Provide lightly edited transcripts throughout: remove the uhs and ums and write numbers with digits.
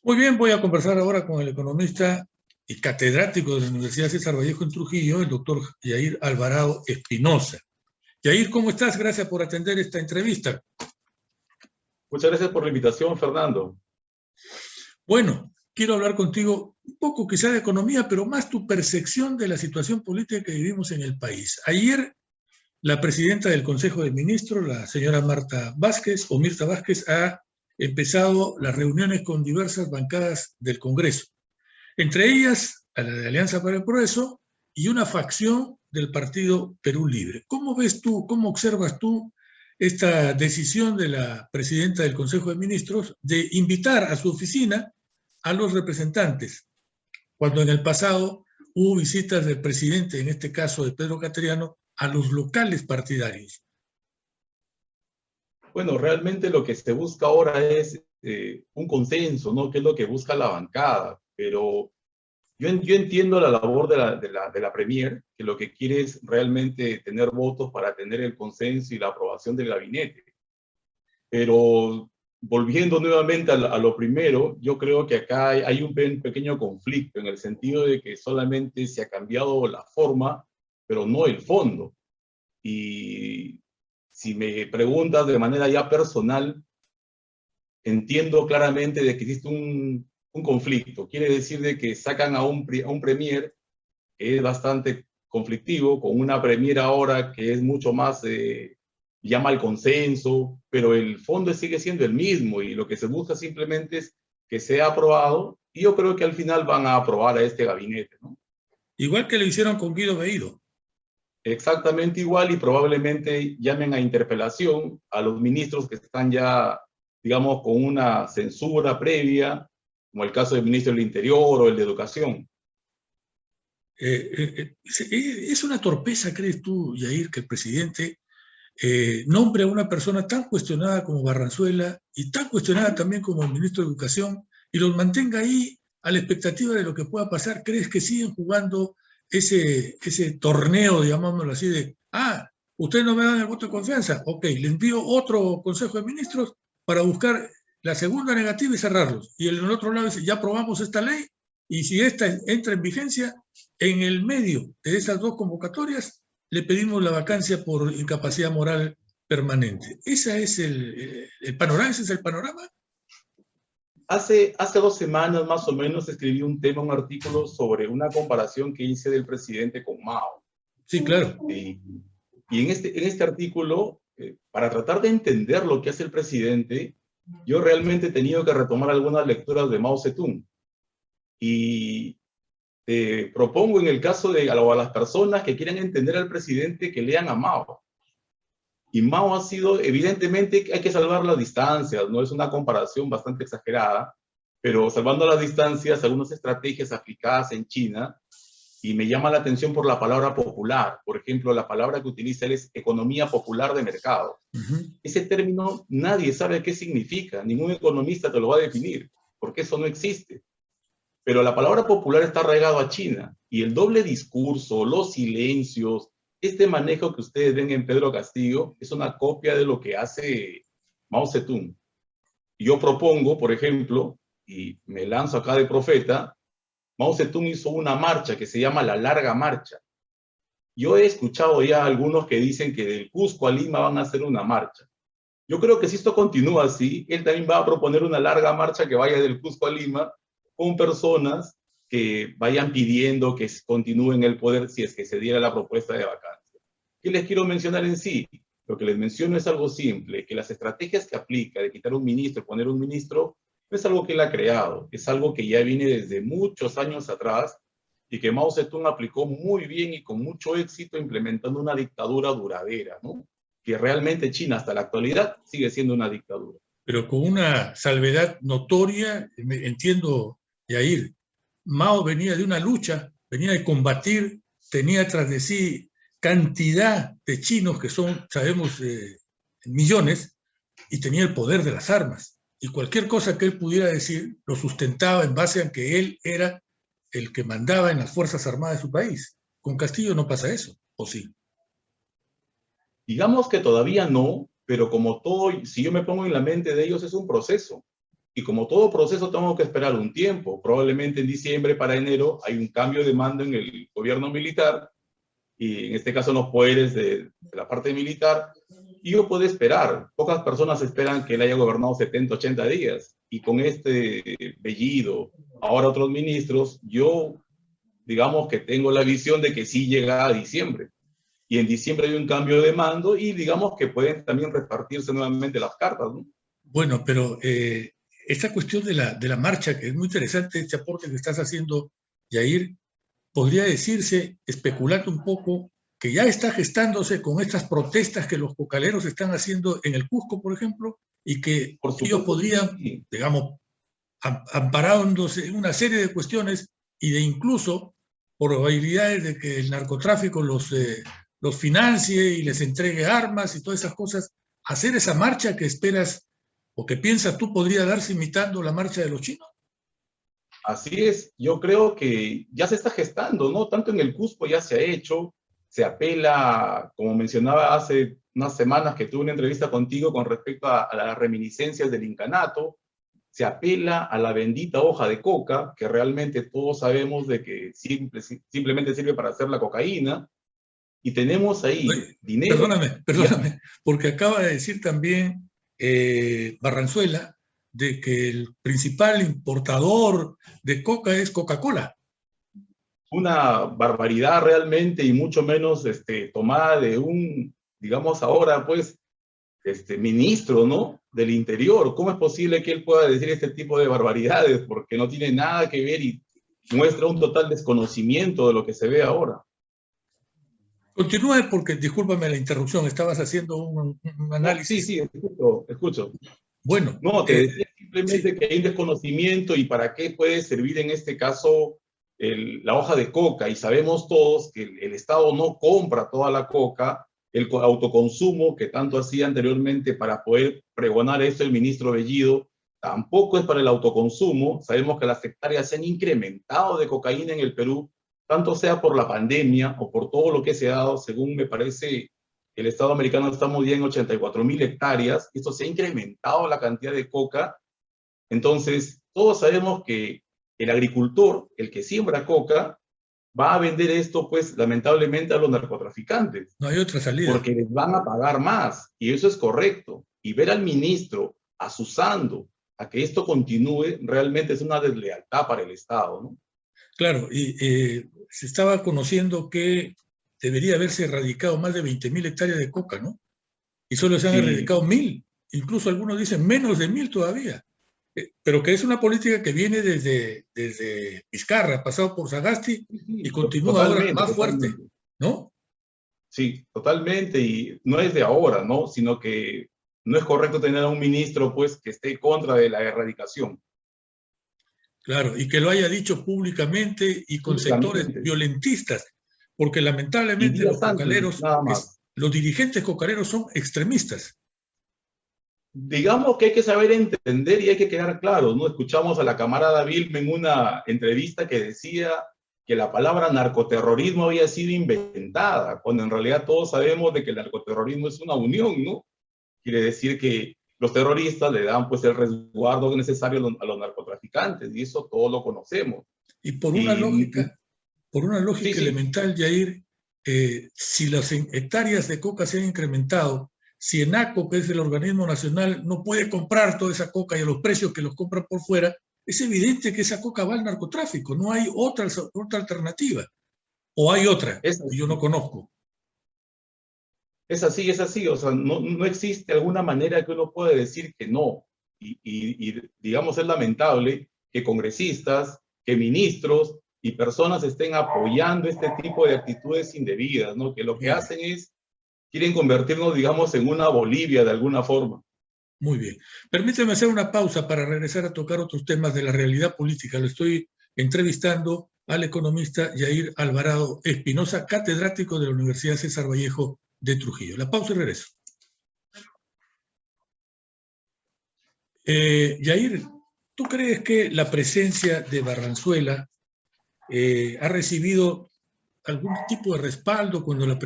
Muy bien, voy a conversar ahora con el economista y catedrático de la Universidad César Vallejo en Trujillo, el doctor Yair Alvarado Espinosa. Yair, ¿cómo estás? Gracias por atender esta entrevista. Muchas gracias por la invitación, Fernando. Bueno, quiero hablar contigo un poco quizá de economía, pero más tu percepción de la situación política que vivimos en el país. Ayer, la presidenta del Consejo de Ministros, la señora Marta Vázquez, o Mirta Vázquez, ha empezado las reuniones con diversas bancadas del Congreso. Entre ellas a la de Alianza para el Progreso y una facción del partido Perú Libre. ¿Cómo ves tú, cómo observas tú esta decisión de la presidenta del Consejo de Ministros de invitar a su oficina a los representantes, cuando en el pasado hubo visitas del presidente, en este caso de Pedro Cateriano, a los locales partidarios? Bueno, realmente lo que se busca ahora es un consenso, ¿no? Que es lo que busca la bancada. Pero yo entiendo la labor de la Premier, que lo que quiere es realmente tener votos para tener el consenso y la aprobación del gabinete. Pero volviendo nuevamente a lo primero, yo creo que acá hay un pequeño conflicto en el sentido de que solamente se ha cambiado la forma, pero no el fondo. Y si me preguntas de manera ya personal, entiendo claramente de que existe un conflicto. Quiere decir de que sacan a un premier que es bastante conflictivo, con una premier ahora que es mucho más, llama al consenso, pero el fondo sigue siendo el mismo y lo que se busca simplemente es que sea aprobado, y yo creo que al final van a aprobar a este gabinete, ¿no? Igual que lo hicieron con Guido Bellido. Exactamente igual, y probablemente llamen a interpelación a los ministros que están ya, digamos, con una censura previa, como el caso del ministro del Interior o el de Educación. ¿Es una torpeza, crees tú, Yair, que el presidente nombre a una persona tan cuestionada como Barranzuela y tan cuestionada también como el ministro de Educación y los mantenga ahí a la expectativa de lo que pueda pasar? ¿Crees que siguen jugando ese torneo, llamámoslo así, de, ustedes no me dan el voto de confianza? Ok, le envío otro Consejo de Ministros para buscar la segunda negativa y cerrarlos. Y el otro lado dice, ya aprobamos esta ley y si esta entra en vigencia, en el medio de esas dos convocatorias le pedimos la vacancia por incapacidad moral permanente. ¿Ese es el panorama? ¿Ese es el panorama? Hace 2 semanas más o menos escribí un artículo sobre una comparación que hice del presidente con Mao. Sí, claro. Y en este artículo, para tratar de entender lo que hace el presidente, yo realmente he tenido que retomar algunas lecturas de Mao Zedong. Y te propongo, en el caso de a las personas que quieren entender al presidente, que lean a Mao. Y Mao ha sido, evidentemente, hay que salvar las distancias, no es una comparación bastante exagerada, pero salvando las distancias, algunas estrategias aplicadas en China, y me llama la atención por la palabra popular. Por ejemplo, la palabra que utiliza él es economía popular de mercado. Ese término nadie sabe qué significa, ningún economista te lo va a definir, porque eso no existe. Pero la palabra popular está arraigado a China, y el doble discurso, los silencios, este manejo que ustedes ven en Pedro Castillo es una copia de lo que hace Mao Zedong. Yo propongo, por ejemplo, y me lanzo acá de profeta, Mao Zedong hizo una marcha que se llama la Larga Marcha. Yo he escuchado ya a algunos que dicen que del Cusco a Lima van a hacer una marcha. Yo creo que si esto continúa así, él también va a proponer una larga marcha que vaya del Cusco a Lima, con personas que vayan pidiendo que continúen el poder si es que se diera la propuesta de vacancia. ¿Qué les quiero mencionar en sí? Lo que les menciono es algo simple, que las estrategias que aplica de quitar un ministro, poner un ministro, no es algo que él ha creado, es algo que ya viene desde muchos años atrás y que Mao Zedong aplicó muy bien y con mucho éxito, implementando una dictadura duradera, ¿no? Que realmente China hasta la actualidad sigue siendo una dictadura. Pero con una salvedad notoria, entiendo, Yair, Mao venía de una lucha, venía de combatir, tenía tras de sí cantidad de chinos que son, sabemos, millones, y tenía el poder de las armas. Y cualquier cosa que él pudiera decir lo sustentaba en base a que él era el que mandaba en las Fuerzas Armadas de su país. Con Castillo no pasa eso, ¿o sí? Digamos que todavía no, pero como todo, si yo me pongo en la mente de ellos, es un proceso. Y como todo proceso tengo que esperar un tiempo. Probablemente en diciembre para enero hay un cambio de mando en el gobierno militar, y en este caso los poderes de la parte militar, y yo puedo esperar. Pocas personas esperan que él haya gobernado 70, 80 días. Y con este Bellido, ahora otros ministros, yo digamos que tengo la visión de que sí llega a diciembre. Y en diciembre hay un cambio de mando y digamos que pueden también repartirse nuevamente las cartas, ¿no? Bueno, pero esta cuestión de la marcha, que es muy interesante, este aporte que estás haciendo, Yair, podría decirse, especulando un poco, que ya está gestándose con estas protestas que los cocaleros están haciendo en el Cusco, por ejemplo, y que Por ellos supuesto que podrían, sí. digamos, amparándose en una serie de cuestiones y de incluso probabilidades de que el narcotráfico los financie y les entregue armas y todas esas cosas, hacer esa marcha que esperas o que piensas tú podría darse imitando la marcha de los chinos. Así es, yo creo que ya se está gestando, ¿no? Tanto en el Cusco ya se ha hecho, se apela, como mencionaba hace unas semanas que tuve una entrevista contigo con respecto a las reminiscencias del incanato, se apela a la bendita hoja de coca, que realmente todos sabemos de que simplemente sirve para hacer la cocaína, y tenemos ahí Oye, dinero. perdóname, Y ya, perdóname, porque acaba de decir también Barranzuela de que el principal importador de coca es Coca-Cola. una barbaridad realmente, y mucho menos tomada de digamos ahora, pues, ministro, ¿no? Del Interior. ¿Cómo es posible que él pueda decir este tipo de barbaridades? Porque no tiene nada que ver y muestra un total desconocimiento de lo que se ve ahora. Continúe porque, discúlpame la interrupción, estabas haciendo un No, sí, análisis. sí, escucho, escucho. Bueno, No, te decía sí, simplemente que hay un desconocimiento y para qué puede servir en este caso la hoja de coca. Y sabemos todos que el Estado no compra toda la coca, el autoconsumo que tanto hacía anteriormente para poder pregonar esto el ministro Bellido, tampoco es para el autoconsumo. Sabemos que las hectáreas se han incrementado de cocaína en el Perú, tanto sea por la pandemia o por todo lo que se ha dado, según me parece el Estado americano estamos ya en 84.000 hectáreas, esto se ha incrementado la cantidad de coca, entonces todos sabemos que el agricultor, el que siembra coca, va a vender esto pues lamentablemente a los narcotraficantes, no hay otra salida. porque les van a pagar más, y eso es correcto, y ver al ministro asusando a que esto continúe realmente es una deslealtad para el Estado, ¿no? Claro, y se estaba conociendo que debería haberse erradicado más de 20.000 hectáreas de coca, ¿no? Y solo se han Sí, erradicado 1.000, incluso algunos dicen menos de 1.000 todavía. Pero que es una política que viene desde Vizcarra, pasado por Sagasti sí, y sí, continúa ahora totalmente, más fuerte, totalmente. ¿no? Sí, totalmente, y no es de ahora, ¿no? Sino que no es correcto tener a un ministro, pues, que esté contra de la erradicación, Claro, y que lo haya dicho públicamente y con sectores públicamente, violentistas, porque y lamentablemente los días antes, cocaleros, nada más. los dirigentes cocaleros son extremistas. Digamos que hay que saber entender y hay que quedar claros, ¿no? Escuchamos a la camarada Vilma en una entrevista que decía que la palabra narcoterrorismo había sido inventada, cuando en realidad todos sabemos de que el narcoterrorismo es una unión, ¿no? Quiere decir que los terroristas le dan pues el resguardo necesario a los narcotraficantes, y eso todos lo conocemos. Y Y por una sí, lógica sí, elemental, Jair, si las hectáreas de coca se han incrementado, si ENACO, que es el organismo nacional, no puede comprar toda esa coca y a los precios que los compran por fuera, es evidente que esa coca va al narcotráfico, no hay otra alternativa. O hay otra, es que yo no así, conozco. es así, es así, o sea, no existe alguna manera que uno pueda decir que no. Y digamos, es lamentable que congresistas, que ministros y personas estén apoyando este tipo de actitudes indebidas, ¿no? Que lo que Muy bien. hacen es, quieren convertirnos, digamos, en una Bolivia de alguna forma. Muy bien. Permíteme hacer una pausa para regresar a tocar otros temas de la realidad política. Lo estoy entrevistando al economista Yair Alvarado Espinosa, catedrático de la Universidad César Vallejo de Trujillo. La pausa y regreso. Yair, ¿tú crees que la presencia de Barranzuela ha recibido algún tipo de respaldo cuando la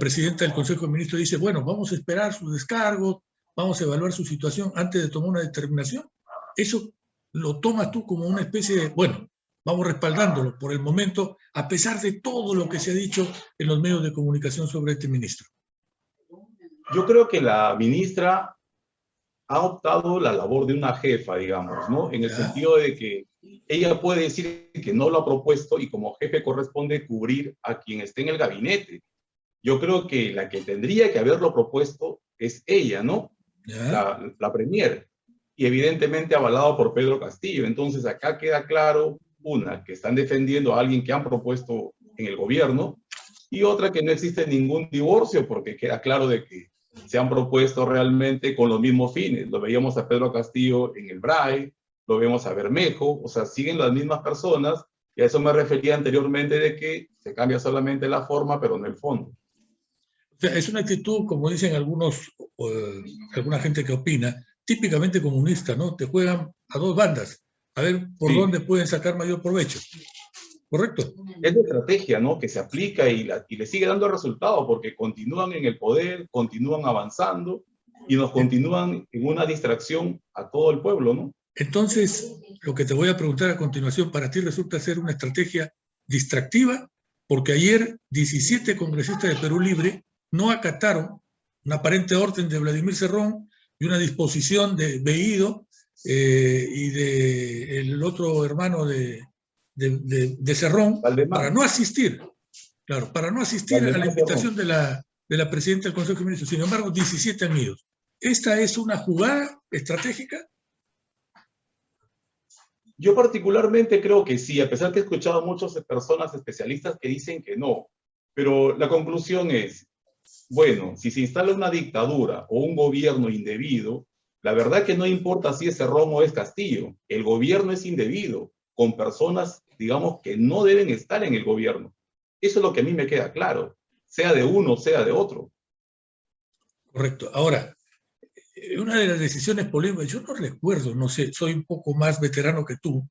presidenta del Consejo de Ministros dice, bueno, vamos a esperar sus descargos, vamos a evaluar su situación antes de tomar una determinación? eso lo tomas tú como una especie de, bueno, vamos respaldándolo por el momento, a pesar de todo lo que se ha dicho en los medios de comunicación sobre este ministro. Yo creo que la ministra ha optado la labor de una jefa, digamos, ¿no? En el ¿Ya? sentido de que ella puede decir que no lo ha propuesto y como jefe corresponde cubrir a quien esté en el gabinete. Yo creo que la que tendría que haberlo propuesto es ella, ¿no? ¿Ya? La premier. Y evidentemente avalado por Pedro Castillo. Entonces acá queda claro, una, que están defendiendo a alguien que han propuesto en el gobierno, y otra, que no existe ningún divorcio, porque queda claro de que se han propuesto realmente con los mismos fines. Lo veíamos a Pedro Castillo en el BRAE, lo vemos a Bermejo, o sea, siguen las mismas personas, y a eso me refería anteriormente de que se cambia solamente la forma, pero no el fondo. O sea, es una actitud, como dicen algunos, alguna gente que opina, típicamente comunista, ¿no? Te juegan a dos bandas, a ver por Sí, dónde pueden sacar mayor provecho. ¿Correcto? es la estrategia, ¿no? Que se aplica y le sigue dando resultado porque continúan en el poder, continúan avanzando y nos continúan en una distracción a todo el pueblo, ¿no? Entonces, lo que te voy a preguntar a continuación, para ti resulta ser una estrategia distractiva, porque ayer 17 congresistas de Perú Libre no acataron una aparente orden de Vladimir Cerrón y una disposición de Veído y de el otro hermano de Cerrón para Valdemar, no asistir, claro, para no asistir a la Valdemar Cerrón. invitación de la presidenta del Consejo de Ministros. Sin embargo, 17 han ido. ¿Esta es una jugada estratégica? Yo particularmente creo que sí, a pesar que he escuchado a muchas personas especialistas que dicen que no, pero la conclusión es, bueno, si se instala una dictadura o un gobierno indebido, la verdad que no importa si es Cerrón o es Castillo, el gobierno es indebido, con personas, digamos, que no deben estar en el gobierno. Eso es lo que a mí me queda claro, sea de uno, sea de otro. Correcto. Ahora, una de las decisiones polémicas, yo no recuerdo, no sé, soy un poco más veterano que tú,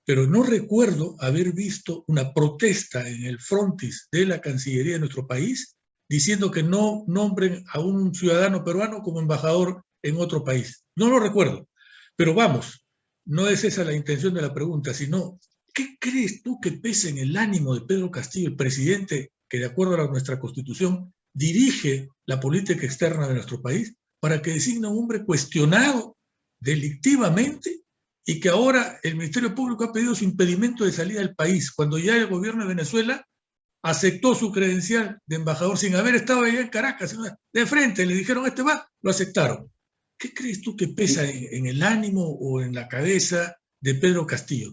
pero no recuerdo haber visto una protesta en el frontis de la Cancillería de nuestro país diciendo que no nombren a un ciudadano peruano como embajador en otro país. No lo recuerdo. Pero vamos, no es esa la intención de la pregunta, sino, ¿qué crees tú que pesa en el ánimo de Pedro Castillo, el presidente que de acuerdo a nuestra Constitución dirige la política externa de nuestro país, para que designe a un hombre cuestionado delictivamente y que ahora el Ministerio Público ha pedido su impedimento de salida del país, cuando ya el gobierno de Venezuela aceptó su credencial de embajador sin haber estado allá en Caracas, de frente, le dijeron, este va, lo aceptaron. ¿Qué crees tú que pesa en el ánimo o en la cabeza de Pedro Castillo?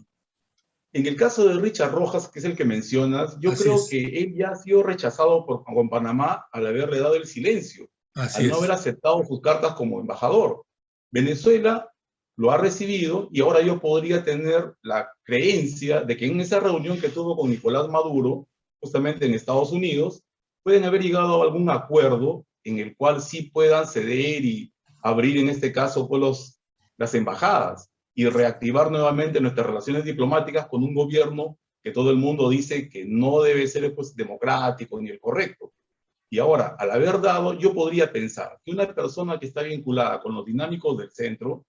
En el caso de Richard Rojas, que es el que mencionas, yo Así creo es, que él ya ha sido rechazado con Panamá al haberle dado el silencio, así al no haber es. aceptado sus cartas como embajador. Venezuela lo ha recibido y ahora yo podría tener la creencia de que en esa reunión que tuvo con Nicolás Maduro, justamente en Estados Unidos, pueden haber llegado a algún acuerdo en el cual sí puedan ceder y abrir en este caso pues las embajadas y reactivar nuevamente nuestras relaciones diplomáticas con un gobierno que todo el mundo dice que no debe ser pues, democrático ni el correcto. Y ahora, al haber dado, yo podría pensar que una persona que está vinculada con los dinámicos del centro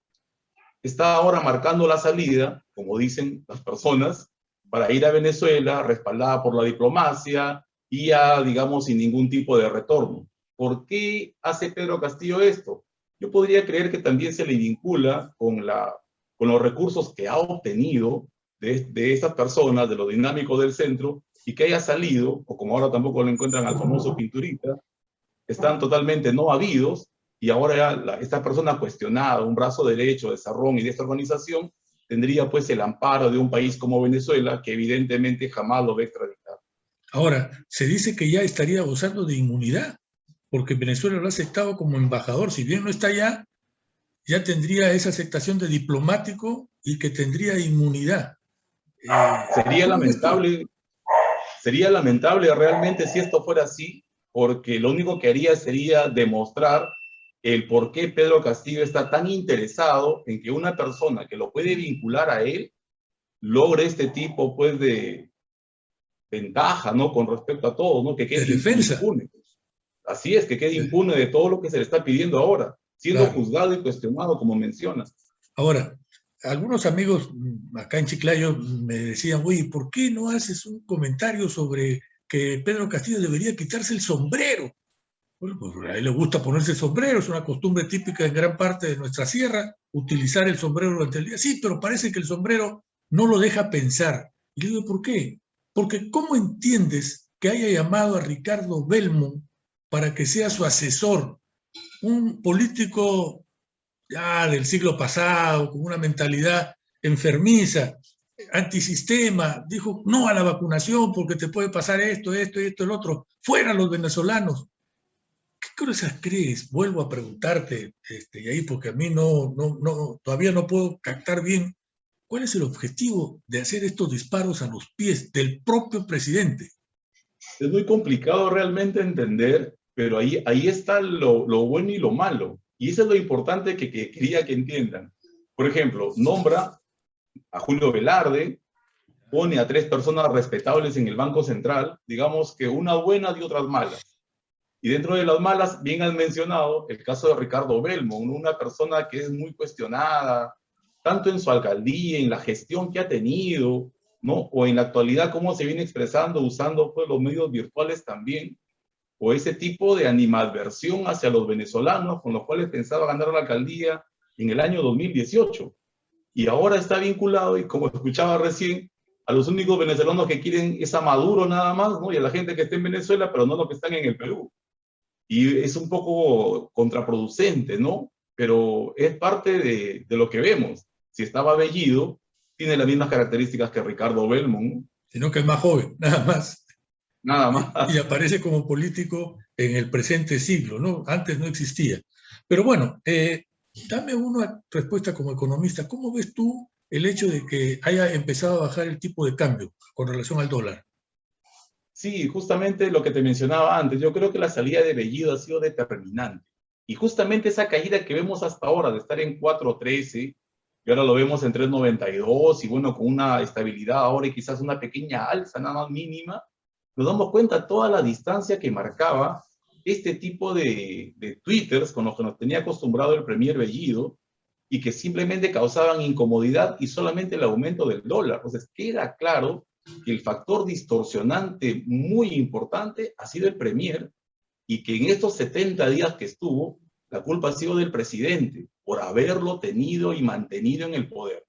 está ahora marcando la salida, como dicen las personas, para ir a Venezuela, respaldada por la diplomacia y ya, digamos, sin ningún tipo de retorno. ¿Por qué hace Pedro Castillo esto? Yo podría creer que también se le vincula con los recursos que ha obtenido de estas personas, de los dinámicos del centro, y que haya salido, o como ahora tampoco lo encuentran al famoso Pinturita, están totalmente no habidos, y ahora ya esta persona cuestionada, un brazo derecho de Cerrón y de esta organización, tendría pues el amparo de un país como Venezuela, que evidentemente jamás lo va a extraditar. Ahora, se dice que ya estaría gozando de inmunidad, porque Venezuela lo ha aceptado como embajador. Si bien no está allá, ya tendría esa aceptación de diplomático y que tendría inmunidad. Sería ¿Cómo ves tú? lamentable, sería lamentable realmente si esto fuera así, porque lo único que haría sería demostrar el por qué Pedro Castillo está tan interesado en que una persona que lo puede vincular a él logre este tipo pues de ventaja, ¿no? Con respecto a todo, ¿no? Que De quede defensa, impune. Así es, que quede impune de todo lo que se le está pidiendo ahora, siendo claro. juzgado y cuestionado, como mencionas. Ahora, algunos amigos acá en Chiclayo me decían, oye, ¿por qué no haces un comentario sobre que Pedro Castillo debería quitarse el sombrero? Bueno, pues a él le gusta ponerse el sombrero, es una costumbre típica en gran parte de nuestra sierra, utilizar el sombrero durante el día. Sí, pero parece que el sombrero no lo deja pensar. Y le digo, ¿por qué? Porque ¿cómo entiendes que haya llamado a Ricardo Belmont para que sea su asesor? Un político ya del siglo pasado, con una mentalidad enfermiza, antisistema, dijo no a la vacunación porque te puede pasar esto, esto, esto, el otro, fuera los venezolanos. ¿Qué cosas crees? Vuelvo a preguntarte, y ahí porque a mí todavía no puedo captar bien cuál es el objetivo de hacer estos disparos a los pies del propio presidente. Es muy complicado realmente entender, pero ahí está lo bueno y lo malo. Y eso es lo importante que quería que entiendan. Por ejemplo, nombra a Julio Velarde, pone a 3 personas respetables en el Banco Central, digamos que unas buenas y otras malas. Y dentro de las malas, bien han mencionado el caso de Ricardo Belmont, una persona que es muy cuestionada, tanto en su alcaldía, en la gestión que ha tenido, ¿no? O en la actualidad, cómo se viene expresando usando pues, los medios virtuales también, o ese tipo de animadversión hacia los venezolanos, con los cuales pensaba ganar la alcaldía en el año 2018. Y ahora está vinculado, y como escuchaba recién, a los únicos venezolanos que quieren es a Maduro nada más, ¿no? Y a la gente que está en Venezuela, pero no los que están en el Perú. Y es un poco contraproducente, ¿no? Pero es parte de lo que vemos. Si estaba Bellido, tiene las mismas características que Ricardo Belmont, ¿no? Sino que es más joven, nada más. Nada Y más. aparece como político en el presente siglo, ¿no? Antes no existía. Pero bueno, dame una respuesta como economista. ¿Cómo ves tú el hecho de que haya empezado a bajar el tipo de cambio con relación al dólar? Sí, justamente lo que te mencionaba antes, yo creo que la salida de Bellido ha sido determinante. Y justamente esa caída que vemos hasta ahora de estar en 4.13, y ahora lo vemos en 3.92, y bueno, con una estabilidad ahora y quizás una pequeña alza nada más mínima, nos damos cuenta toda la distancia que marcaba este tipo de twitters con los que nos tenía acostumbrado el premier Bellido, y que simplemente causaban incomodidad y solamente el aumento del dólar. Entonces queda claro que el factor distorsionante muy importante ha sido el premier, y que en estos 70 días que estuvo, la culpa ha sido del presidente por haberlo tenido y mantenido en el poder.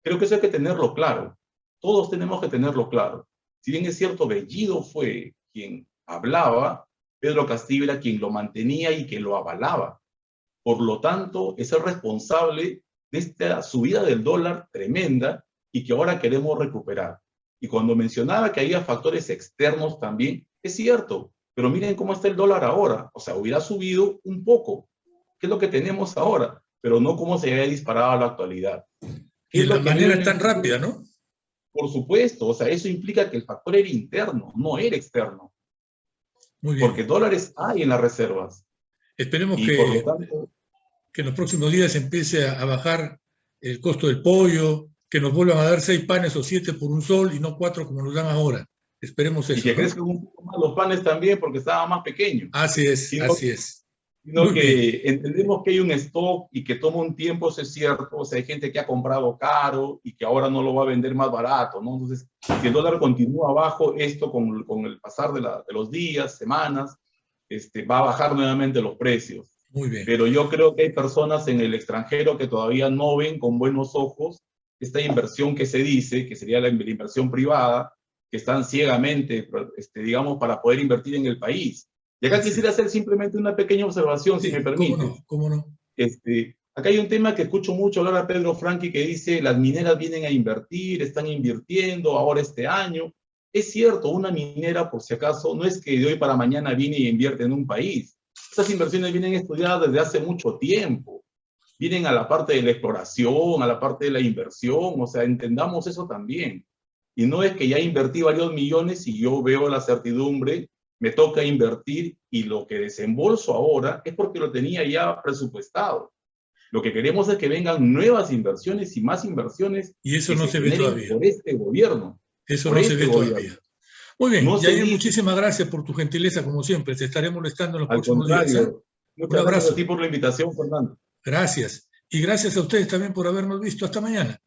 Creo que eso hay que tenerlo claro. Todos tenemos que tenerlo claro. Si bien es cierto, Bellido fue quien hablaba, Pedro Castillo era quien lo mantenía y quien lo avalaba. Por lo tanto, es el responsable de esta subida del dólar tremenda y que ahora queremos recuperar. Y cuando mencionaba que había factores externos también, es cierto, pero miren cómo está el dólar ahora. O sea, hubiera subido un poco, que es lo que tenemos ahora, pero no cómo se había disparado a la actualidad. ¿Qué Y es la lo que veo manera en es tan el futuro? rápida, ¿no? Por supuesto, o sea, eso implica que el factor era interno, no era externo, Muy porque bien. dólares hay en las reservas. Esperemos Y por lo tanto, que en los próximos días empiece a bajar el costo del pollo, que nos vuelvan a dar 6 panes o 7 por un sol y no 4 como nos dan ahora. Esperemos y eso, que ¿no? crezcan un poco más los panes también porque estaba más pequeño, Así es, sino, así es. sino Muy bien. que entendemos que hay un stock y que toma un tiempo, eso es cierto. O sea, hay gente que ha comprado caro y que ahora no lo va a vender más barato, ¿no? Entonces, si el dólar continúa abajo, esto con el pasar de los días, semanas, va a bajar nuevamente los precios. Muy bien. Pero yo creo que hay personas en el extranjero que todavía no ven con buenos ojos esta inversión que se dice, que sería la inversión privada, que están ciegamente, digamos, para poder invertir en el país. Y acá Así quisiera es. hacer simplemente una pequeña observación, si me Sí, cómo no, permites. cómo no. Acá hay un tema que escucho mucho hablar a Pedro Franqui que dice, las mineras vienen a invertir, están invirtiendo ahora este año. Es cierto, una minera, por si acaso, no es que de hoy para mañana viene y invierte en un país. Estas inversiones vienen estudiadas desde hace mucho tiempo. Vienen a la parte de la exploración, a la parte de la inversión, o sea, entendamos eso también. Y no es que ya invertí varios millones y yo veo la certidumbre, me toca invertir y lo que desembolso ahora es porque lo tenía ya presupuestado. Lo que queremos es que vengan nuevas inversiones y más inversiones Y eso que no se se ve generen todavía. por este gobierno, Eso por no se este ve gobierno. todavía. Muy bien, No se Yair, dice, muchísimas gracias por tu gentileza, como siempre. Te estaré molestando en los al próximos días, ¿eh? contrario. Un Muchas gracias a ti abrazo. por la invitación, Fernando. Gracias. Y gracias a ustedes también por habernos visto. Hasta mañana.